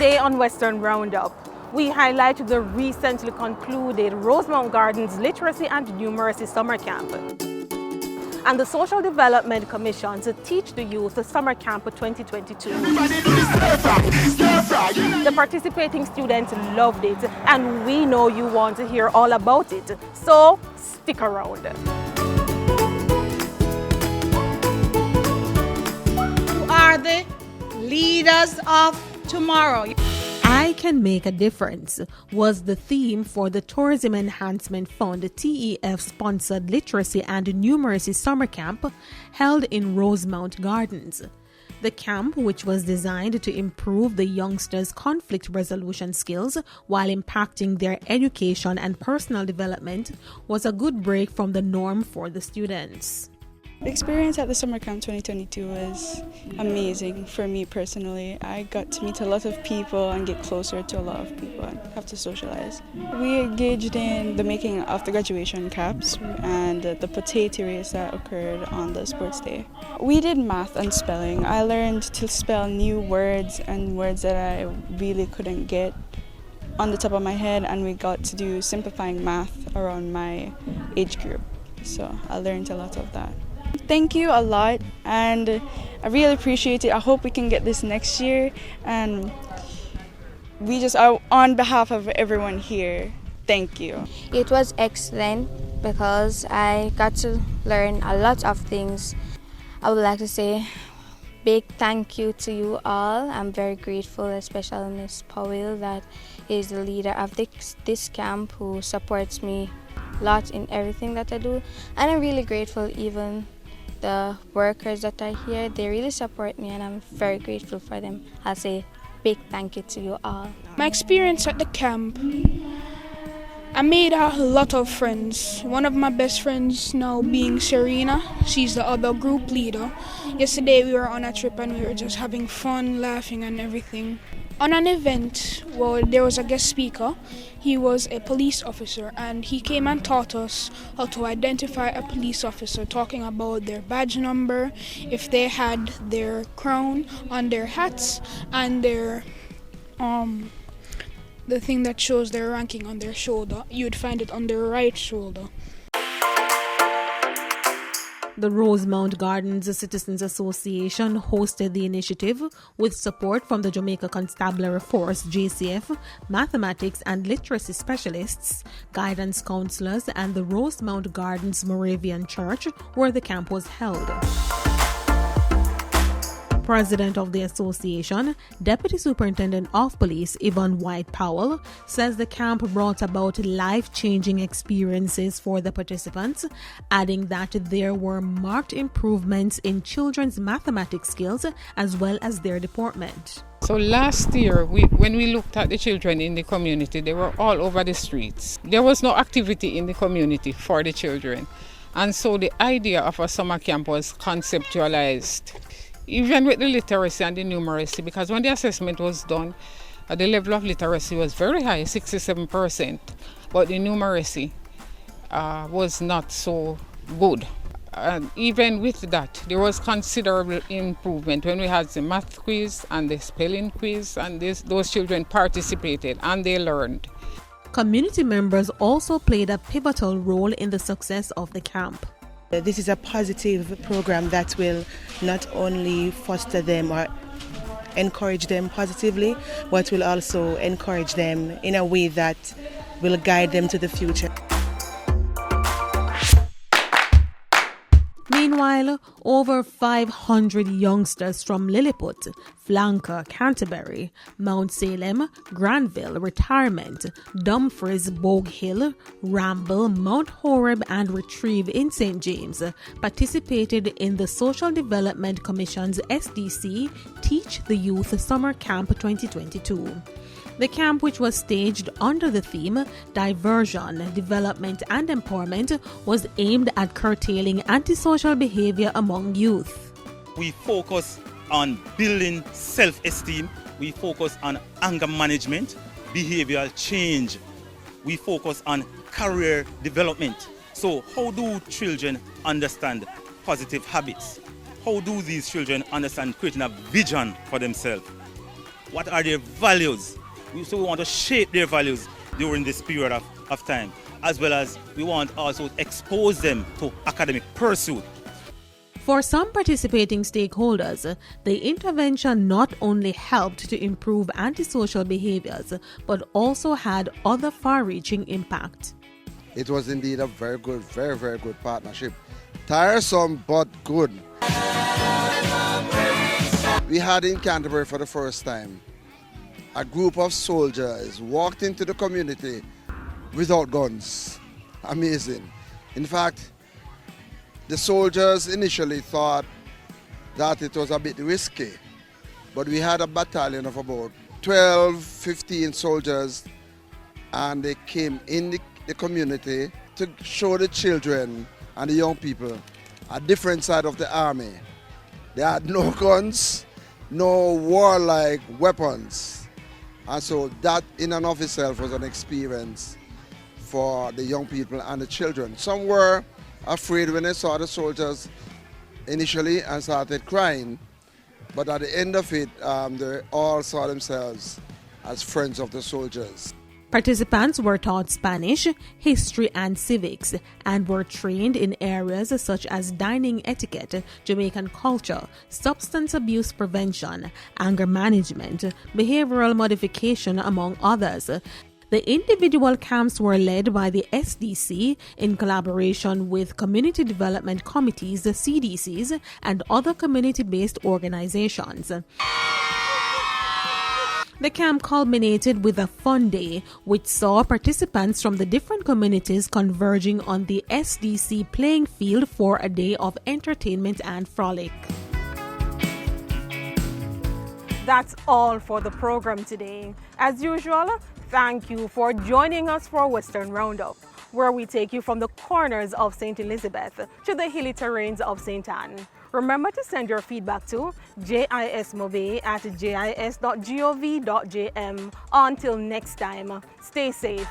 Today on Western Roundup, we highlight the recently concluded Rosemount Gardens Literacy and Numeracy Summer Camp and the Social Development Commission to Teach the Youth the Summer Camp 2022. The participating students loved it, and we know you want to hear all about it, so stick around. Who are the leaders of tomorrow? I Can Make a Difference was the theme for the Tourism Enhancement Fund TEF-sponsored Literacy and Numeracy Summer Camp held in Rosemount Gardens. The camp, which was designed to improve the youngsters' conflict resolution skills while impacting their education and personal development, was a good break from the norm for the students. The experience at the Summer Camp 2022 was amazing for me personally. I got to meet a lot of people and get closer to a lot of people and have to socialize. We engaged in the making of the graduation caps and the potato race that occurred on the sports day. We did math and spelling. I learned to spell new words and words that I really couldn't get on the top of my head, and we got to do simplifying math around my age group. So I learned a lot of that. Thank you a lot, and I really appreciate it. I hope we can get this next year, and we just are on behalf of everyone here. Thank you. It was excellent because I got to learn a lot of things. I would like to say big thank you to you all. I'm very grateful, especially Miss Powell, that is the leader of this camp, who supports me a lot in everything that I do. And I'm really grateful even the workers that are here. They really support me, and I'm very grateful for them. I'll say big thank you to you all. My experience at the camp, I made a lot of friends. One of my best friends now being Serena. She's the other group leader. Yesterday we were on a trip and we were just having fun, laughing and everything. On an event, well, there was a guest speaker. He was a police officer, and he came and taught us how to identify a police officer, talking about their badge number, if they had their crown on their hats, and their the thing that shows their ranking on their shoulder. You'd find it on their right shoulder. The Rosemount Gardens Citizens Association hosted the initiative with support from the Jamaica Constabulary Force JCF, mathematics and literacy specialists, guidance counselors, and the Rosemount Gardens Moravian Church, where the camp was held. President of the association, Deputy Superintendent of Police Yvonne White Powell, says the camp brought about life-changing experiences for the participants, adding that there were marked improvements in children's mathematics skills as well as their deportment. So last year, when we looked at the children in the community, they were all over the streets. There was no activity in the community for the children. And so the idea of a summer camp was conceptualized, even with the literacy and the numeracy, because when the assessment was done, the level of literacy was very high, 67%, but the numeracy was not so good. And even with that, there was considerable improvement when we had the math quiz and the spelling quiz, and those children participated and they learned. Community members also played a pivotal role in the success of the camp. This is a positive program that will not only foster them or encourage them positively, but will also encourage them in a way that will guide them to the future. Meanwhile, over 500 youngsters from Lilliput, Flanker, Canterbury, Mount Salem, Granville, Retirement, Dumfries, Bogue Hill, Ramble, Mount Horeb and Retrieve in St. James participated in the Social Development Commission's SDC Teach the Youth Summer Camp 2022. The camp, which was staged under the theme Diversion, Development and Empowerment, was aimed at curtailing antisocial behavior among youth. We focus on building self-esteem, we focus on anger management, behavioral change, we focus on career development. So how do children understand positive habits? How do these children understand creating a vision for themselves? what are their values. So we want to shape their values during this period of time, as well as we want also to expose them to academic pursuit. For some participating stakeholders, the intervention not only helped to improve antisocial behaviors, but also had other far-reaching impact. It was indeed a very good, very, very good partnership. Tiresome, but good. We had in Canterbury for the first time, a group of soldiers walked into the community without guns. Amazing. In fact, the soldiers initially thought that it was a bit risky, but we had a battalion of about 12, 15 soldiers, and they came in the community to show the children and the young people a different side of the army. They had no guns, no warlike weapons, and so that in and of itself was an experience for the young people and the children. Some were afraid when they saw the soldiers initially and started crying, but at the end of it, they all saw themselves as friends of the soldiers. Participants were taught Spanish, history, and civics, and were trained in areas such as dining etiquette, Jamaican culture, substance abuse prevention, anger management, behavioral modification, among others. The individual camps were led by the SDC in collaboration with community development committees, the CDCs, and other community-based organizations. The camp culminated with a fun day, which saw participants from the different communities converging on the SDC playing field for a day of entertainment and frolic. That's all for the program today. As usual, thank you for joining us for Western Roundup, where we take you from the corners of St. Elizabeth to the hilly terrains of St. Anne. Remember to send your feedback to jismobe@jis.gov.jm. Until next time, stay safe.